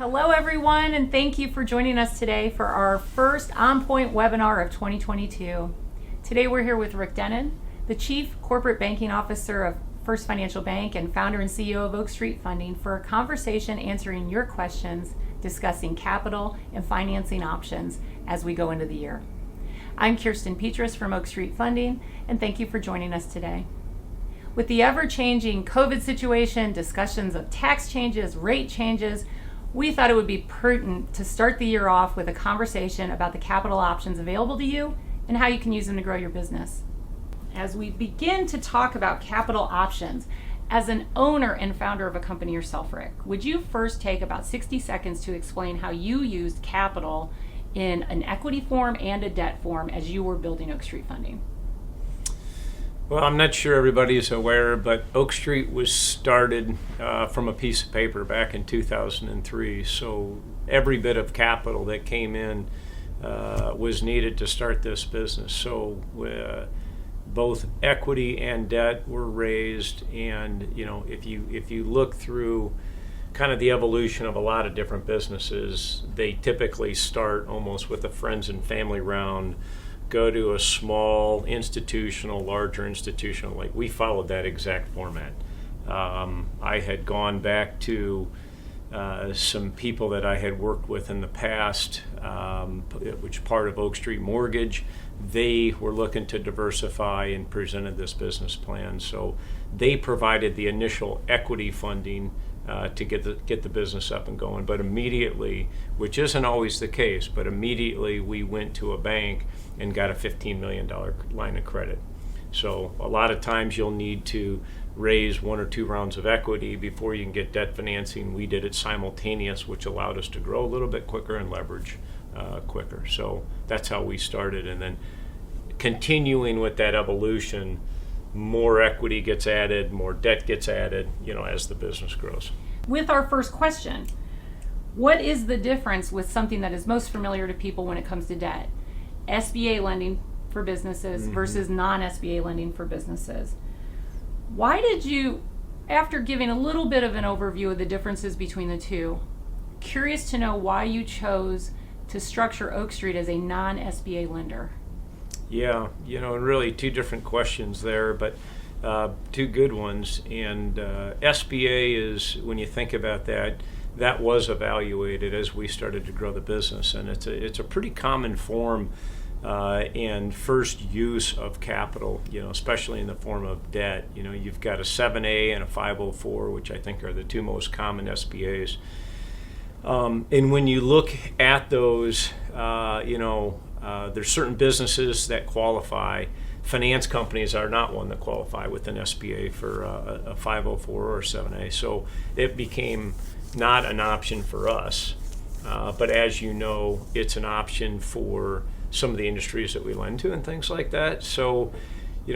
Hello everyone, and thank you for joining us today for our first OnPoint webinar of 2022. Today we're here with Rick Denon, the Chief Corporate Banking Officer of First Financial Bank and founder and CEO of Oak Street Funding, for a conversation answering your questions, discussing capital and financing options as we go into the year. I'm Kirsten Petrus from Oak Street Funding, and thank you for joining us today. With the ever-changing COVID situation, discussions of tax changes, rate changes, we thought it would be prudent to start the year off with a conversation about the capital options available to you and how you can use them to grow your business. As we begin to talk about capital options, as an owner and founder of a company yourself, Rick, would you first take about 60 seconds to explain how you used capital in an equity form and a debt form as you were building Oak Street Funding? Well, I'm not sure everybody is aware, but Oak Street was started from a piece of paper back in 2003. So every bit of capital that came in was needed to start this business. So both equity and debt were raised, and if you look through kind of the evolution of a lot of different businesses, they typically start almost with a friends and family round, go to a small institutional, larger institutional. Like, we followed that exact format. I had gone back to some people that I had worked with in the past, which part of Oak Street Mortgage. They were looking to diversify and presented this business plan. So they provided the initial equity funding to get the business up and going. But immediately, which isn't always the case, but immediately we went to a bank and got a $15 million line of credit. So a lot of times you'll need to raise one or two rounds of equity before you can get debt financing. We did it simultaneous, which allowed us to grow a little bit quicker and leverage quicker. So that's how we started. And then continuing with that evolution, more equity gets added, more debt gets added, as the business grows. With our first question, what is the difference with something that is most familiar to people when it comes to debt? SBA lending for businesses versus non-SBA lending for businesses. Why did you, after giving a little bit of an overview of the differences between the two, curious to know why you chose to structure Oak Street as a non-SBA lender? Yeah, really two different questions there, but two good ones. And SBA is, when you think about that was evaluated as we started to grow the business, and it's a pretty common form and first use of capital, especially in the form of debt. You've got a 7A and a 504, which I think are the two most common SBAs. And when you look at those, there's certain businesses that qualify. Finance companies are not one that qualify with an SBA for a 504 or 7A. So it became not an option for us. But as you know, it's an option for some of the industries that we lend to and things like that. So,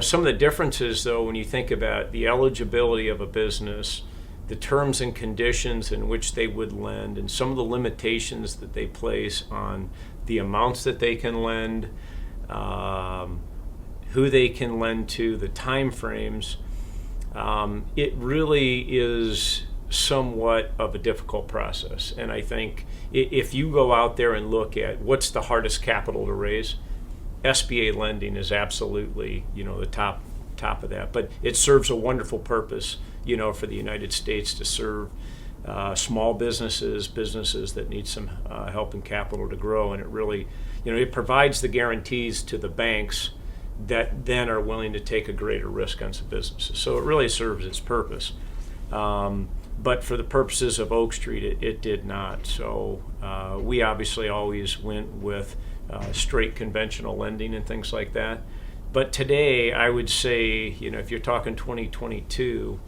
some of the differences, though, when you think about the eligibility of a business, the terms and conditions in which they would lend, and some of the limitations that they place on the amounts that they can lend, who they can lend to, the time frames, it really is somewhat of a difficult process. And I think if you go out there and look at what's the hardest capital to raise, SBA lending is absolutely, the top of that. But it serves a wonderful purpose, for the United States to serve small businesses that need some help and capital to grow. And it really, it provides the guarantees to the banks that then are willing to take a greater risk on some businesses. So it really serves its purpose. But for the purposes of Oak Street, it did not. So we obviously always went with straight conventional lending and things like that. But today, I would say, if you're talking 2022,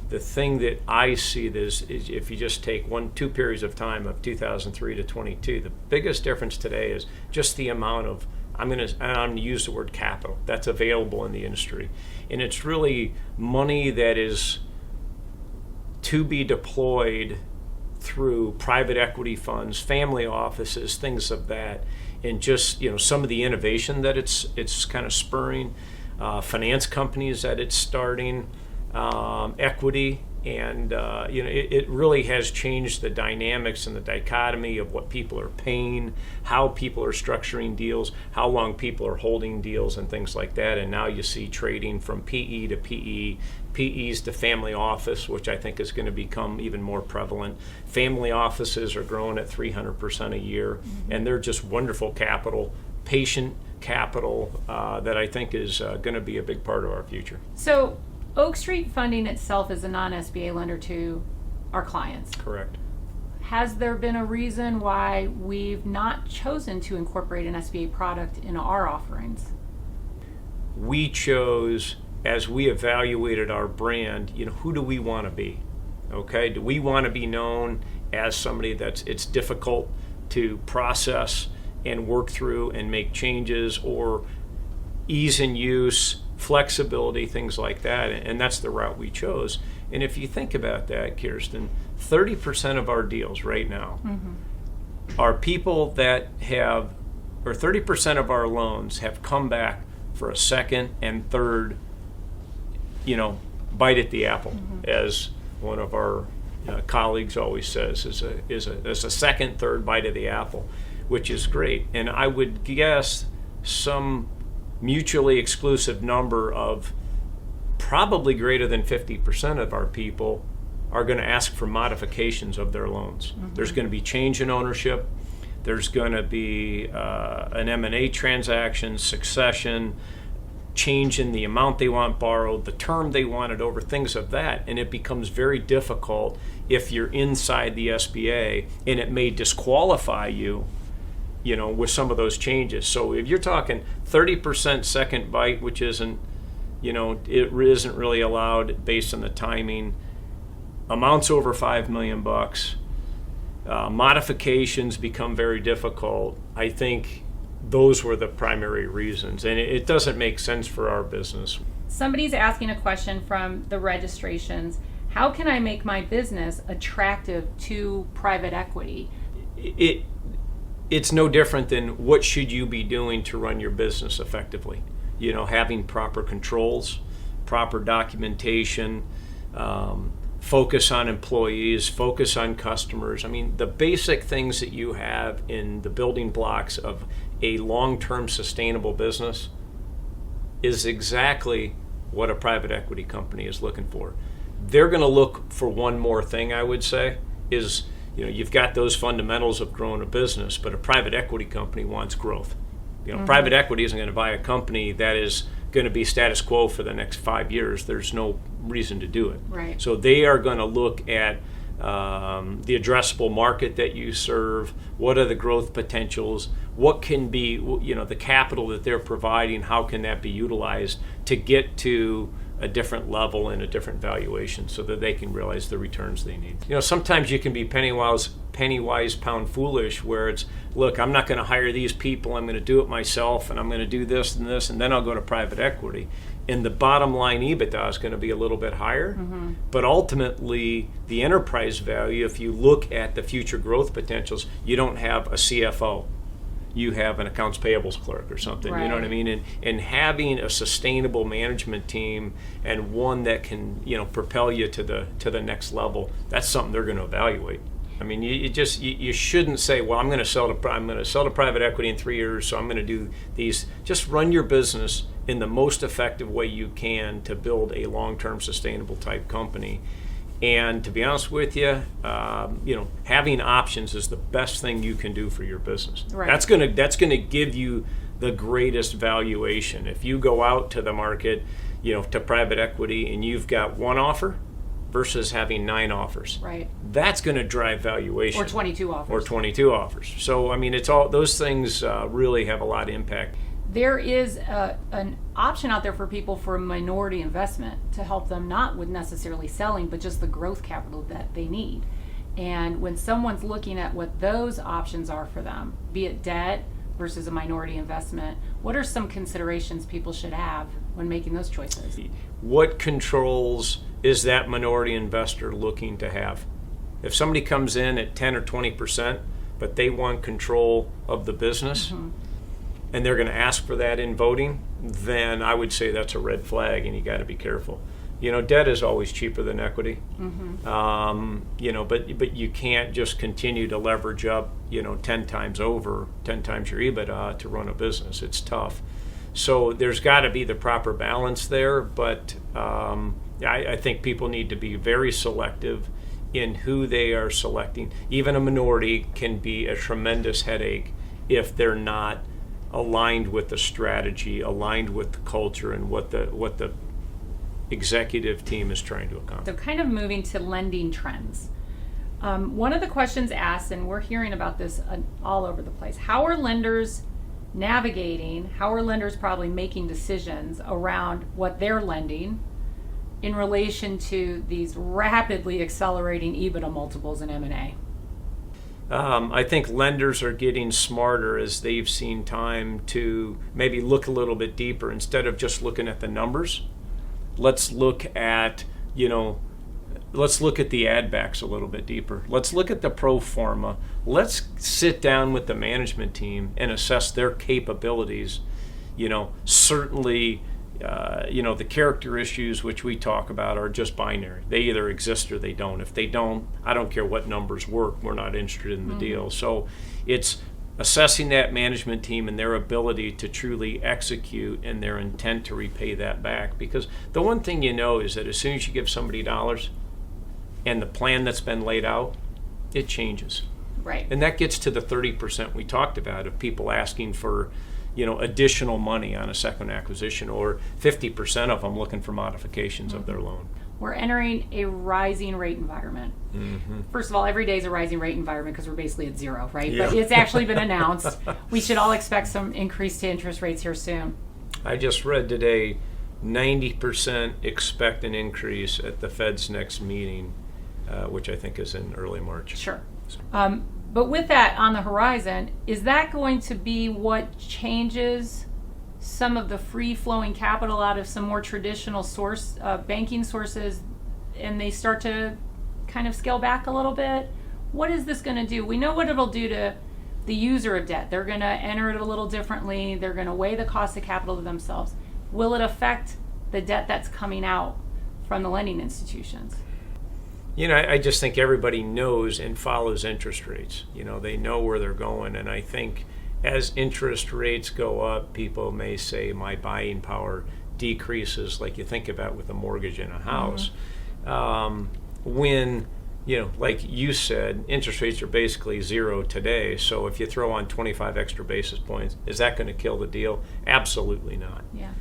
the thing that I see is if you just take 2 periods of time of 2003 to 22, the biggest difference today is just the amount of, I'm going to use the word capital, that's available in the industry. And it's really money that is to be deployed through private equity funds, family offices, things of that, and just some of the innovation that it's kind of spurring, finance companies that it's starting, equity, And it really has changed the dynamics and the dichotomy of what people are paying, how people are structuring deals, how long people are holding deals, and things like that. And now you see trading from PE to PE, PEs to family office, which I think is going to become even more prevalent. Family offices are growing at 300% a year, and they're just wonderful capital, patient capital that I think is going to be a big part of our future. So Oak Street Funding itself is a non-SBA lender to our clients. Correct. Has there been a reason why we've not chosen to incorporate an SBA product in our offerings? We chose, as we evaluated our brand, who do we want to be? Okay, do we want to be known as somebody it's difficult to process and work through and make changes, or ease in use, flexibility, things like that, and that's the route we chose. And if you think about that, Kirsten, 30% of our deals right now are people that have, or 30% of our loans have come back for a second and third, bite at the apple, as one of our colleagues always says, is a second, third bite of the apple, which is great. And I would guess some mutually exclusive number of probably greater than 50% of our people are going to ask for modifications of their loans. There's going to be change in ownership. There's going to be an M&A transaction, succession, change in the amount they want borrowed, the term they want it over, things of that. And it becomes very difficult if you're inside the SBA, and it may disqualify you with some of those changes. So if you're talking 30% second bite, which isn't, it isn't really allowed based on the timing, amounts over $5 million, modifications become very difficult. I think those were the primary reasons, and it doesn't make sense for our business. Somebody's asking a question from the registrations. How can I make my business attractive to private equity? It's no different than what should you be doing to run your business effectively. Having proper controls, proper documentation, focus on employees, focus on customers. I mean, the basic things that you have in the building blocks of a long-term sustainable business is exactly what a private equity company is looking for. They're going to look for one more thing, I would say, is you've got those fundamentals of growing a business, but a private equity company wants growth. Private equity isn't going to buy a company that is going to be status quo for the next 5 years. There's no reason to do it. Right. So they are going to look at the addressable market that you serve. What are the growth potentials? What can be, the capital that they're providing, how can that be utilized to get to a different level and a different valuation so that they can realize the returns they need. Sometimes you can be penny wise, pound foolish, where it's, look, I'm not going to hire these people, I'm going to do it myself, and I'm going to do this, and then I'll go to private equity. And the bottom line EBITDA is going to be a little bit higher, but ultimately the enterprise value, if you look at the future growth potentials, you don't have a CFO. You have an accounts payables clerk or something, right. You know what I mean? And having a sustainable management team and one that can, propel you to the next level, that's something they're going to evaluate. I mean, you shouldn't say, well, I'm going to sell to private equity in 3 years, so I'm going to do these. Just run your business in the most effective way you can to build a long-term sustainable type company. And to be honest with you, having options is the best thing you can do for your business. Right. That's gonna give you the greatest valuation. If you go out to the market, to private equity, and you've got one offer versus having 9 offers, right? That's going to drive valuation. Or 22 offers. So I mean, it's all those things really have a lot of impact. There is an option out there for people for a minority investment to help them, not with necessarily selling, but just the growth capital that they need. And when someone's looking at what those options are for them, be it debt versus a minority investment, what are some considerations people should have when making those choices? What controls is that minority investor looking to have? If somebody comes in at 10 or 20%, but they want control of the business, and they're going to ask for that in voting, then I would say that's a red flag and you got to be careful. Debt is always cheaper than equity. Mm-hmm. But you can't just continue to leverage up, 10 times your EBITDA to run a business. It's tough. So there's got to be the proper balance there, but I think people need to be very selective in who they are selecting. Even a minority can be a tremendous headache if they're not aligned with the strategy, aligned with the culture, and what the executive team is trying to accomplish. So kind of moving to lending trends. One of the questions asked, and we're hearing about this all over the place, how are lenders probably making decisions around what they're lending in relation to these rapidly accelerating EBITDA multiples in M&A? I think lenders are getting smarter as they've seen time to maybe look a little bit deeper instead of just looking at the numbers. Let's look at the add backs a little bit deeper. Let's look at the pro forma. Let's sit down with the management team and assess their capabilities. Certainly, the character issues which we talk about are just binary. They either exist or they don't. If they don't, I don't care what numbers work. We're not interested in the deal. So it's assessing that management team and their ability to truly execute and their intent to repay that back. Because the one thing is that as soon as you give somebody dollars and the plan that's been laid out, it changes. Right. And that gets to the 30% we talked about of people asking for, additional money on a second acquisition, or 50% of them looking for modifications of their loan. We're entering a rising rate environment. Mm-hmm. First of all, every day is a rising rate environment because we're basically at zero, right? Yeah. But it's actually been announced. We should all expect some increase to interest rates here soon. I just read today 90% expect an increase at the Fed's next meeting, which I think is in early March. Sure. But with that on the horizon, is that going to be what changes some of the free-flowing capital out of some more traditional banking sources, and they start to kind of scale back a little bit? What is this going to do? We know what it'll do to the user of debt. They're going to enter it a little differently. They're going to weigh the cost of capital to themselves. Will it affect the debt that's coming out from the lending institutions? I just think everybody knows and follows interest rates. They know where they're going, and I think as interest rates go up, people may say my buying power decreases, like you think about with a mortgage in a house. When, like you said, interest rates are basically zero today. So if you throw on 25 extra basis points, is that going to kill the deal? Absolutely not. Yeah.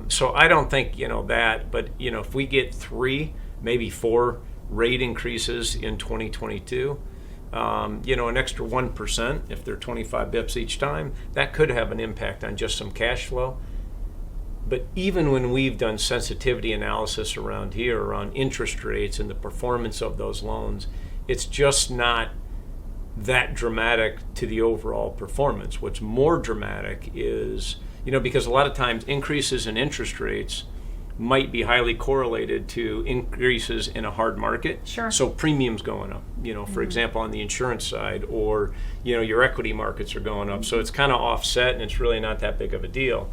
So I don't think, that, but, if we get 3, maybe 4 rate increases in 2022, an extra 1%, if they're 25 bips each time, that could have an impact on just some cash flow. But even when we've done sensitivity analysis around here around interest rates and the performance of those loans, it's just not that dramatic to the overall performance. What's more dramatic is, because a lot of times increases in interest rates might be highly correlated to increases in a hard market. Sure. So premiums going up, for example, on the insurance side, or, your equity markets are going up. So it's kind of offset, and it's really not that big of a deal.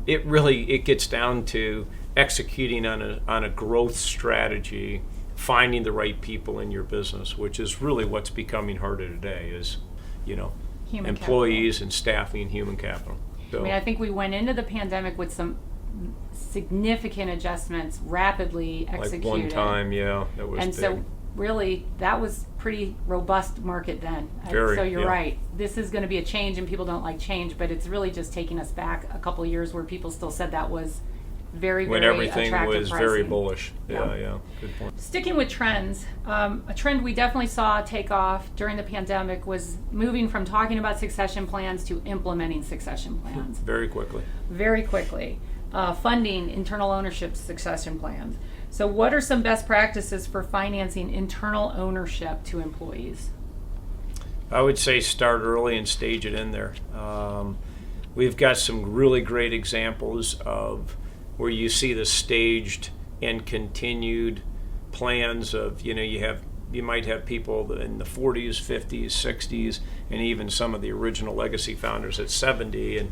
It gets down to executing on a growth strategy, finding the right people in your business, which is really what's becoming harder today is, human employees capital. And staffing, human capital. So, I think we went into the pandemic with some significant adjustments rapidly executed. Like one time, yeah, that was and big. so really that was pretty robust market then. Very, so you're yeah. right. This is going to be a change, and people don't like change, but it's really just taking us back a couple of years where people still said that was very, when very everything attractive was pricing. very bullish. Yeah. Yeah, good point. Sticking with trends, a trend we definitely saw take off during the pandemic was moving from talking about succession plans to implementing succession plans. Very quickly. Very quickly. Funding internal ownership succession plans. So what are some best practices for financing internal ownership to employees? I would say start early and stage it in there. We've got some really great examples of where you see the staged and continued plans of, you might have people in the 40s, 50s, 60s, and even some of the original legacy founders at 70. And,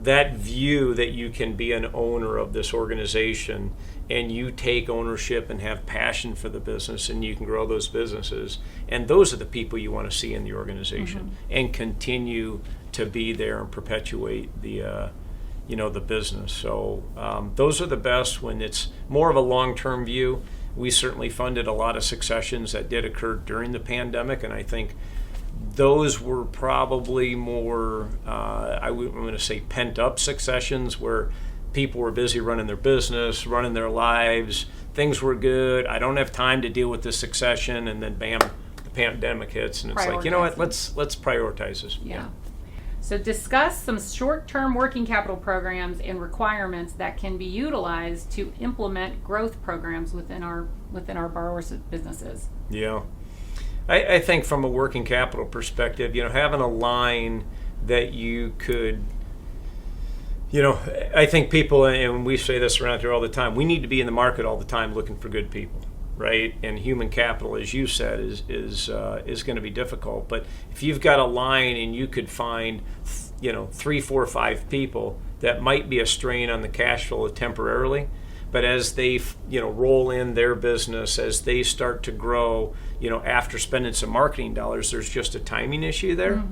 that view that you can be an owner of this organization and you take ownership and have passion for the business and you can grow those businesses. And those are the people you want to see in the organization and continue to be there and perpetuate the business. So those are the best when it's more of a long-term view. We certainly funded a lot of successions that did occur during the pandemic, and I think those were probably more, I'm going to say, pent-up successions where people were busy running their business, running their lives, things were good, I don't have time to deal with this succession, and then bam, the pandemic hits, and it's like, you know what, let's prioritize this. Yeah. So discuss some short-term working capital programs and requirements that can be utilized to implement growth programs within our borrowers' businesses. Yeah. I think from a working capital perspective, having a line that you could, I think people, and we say this around here all the time, we need to be in the market all the time looking for good people, right? And human capital, as you said, is going to be difficult. But if you've got a line and you could find, 3, 4, 5 people that might be a strain on the cash flow temporarily, but as they, roll in their business, as they start to grow, after spending some marketing dollars, there's just a timing issue there.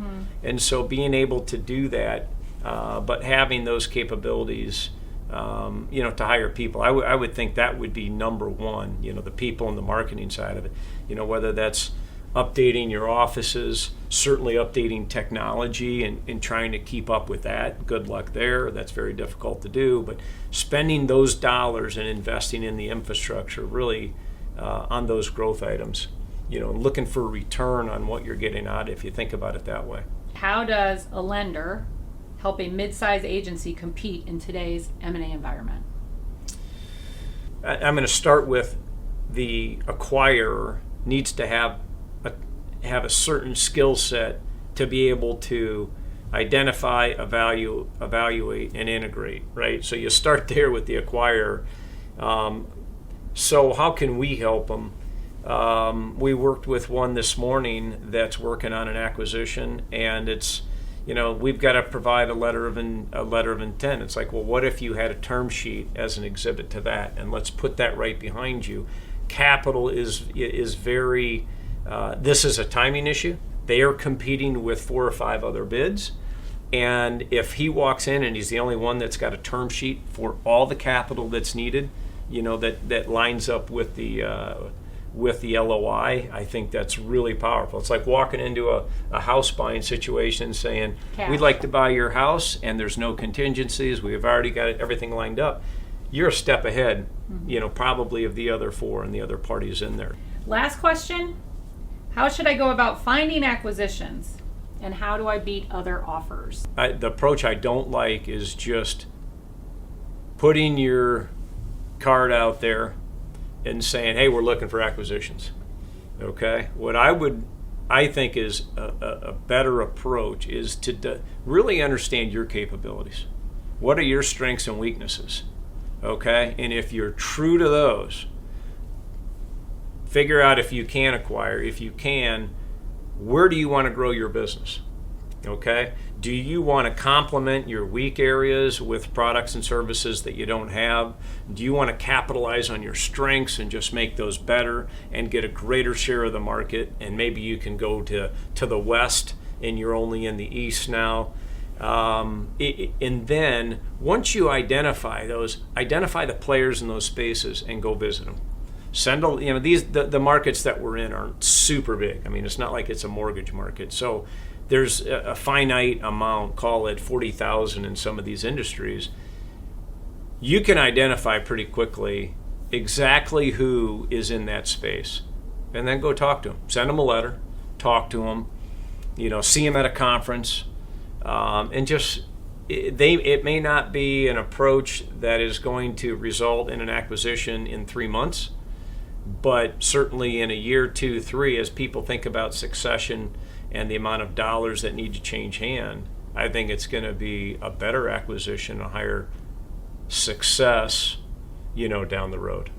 And so being able to do that, but having those capabilities, to hire people, I would think that would be number one, the people and the marketing side of it, whether that's updating your offices, certainly updating technology and trying to keep up with that. Good luck there. That's very difficult to do. But spending those dollars and investing in the infrastructure really on those growth items, looking for a return on what you're getting out if you think about it that way. How does a lender help a mid-size agency compete in today's M&A environment? I'm going to start with the acquirer needs to have a certain skill set to be able to identify, evaluate, and integrate, right? So you start there with the acquirer. So how can we help them? We worked with one this morning that's working on an acquisition, and it's, we've got to provide a letter of intent. It's like, well, what if you had a term sheet as an exhibit to that, and let's put that right behind you. Capital is very. This is a timing issue. They are competing with 4 or 5 other bids, and if he walks in and he's the only one that's got a term sheet for all the capital that's needed, that lines up with the LOI, I think that's really powerful. It's like walking into a house buying situation saying, we'd like to buy your house and there's no contingencies, we've already got everything lined up. You're a step ahead, probably of the other 4 and the other parties in there. Last question, how should I go about finding acquisitions and how do I beat other offers? The approach I don't like is just putting your card out there and saying, hey, we're looking for acquisitions. Okay? What I think is a better approach is to really understand your capabilities. What are your strengths and weaknesses? Okay? And if you're true to those, figure out if you can acquire. If you can, where do you want to grow your business? Okay? Do you want to complement your weak areas with products and services that you don't have? Do you want to capitalize on your strengths and just make those better and get a greater share of the market? And maybe you can go to the west and you're only in the east now. And then once you identify the players in those spaces and go visit them. The markets that we're in aren't super big. I mean, it's not like it's a mortgage market. So there's a finite amount, call it 40,000 in some of these industries. You can identify pretty quickly exactly who is in that space and then go talk to them. Send them a letter, talk to them, see them at a conference, and just it may not be an approach that is going to result in an acquisition in 3 months, but certainly in a year, 2, 3, as people think about succession and the amount of dollars that need to change hand, I think it's going to be a better acquisition, a higher success, down the road.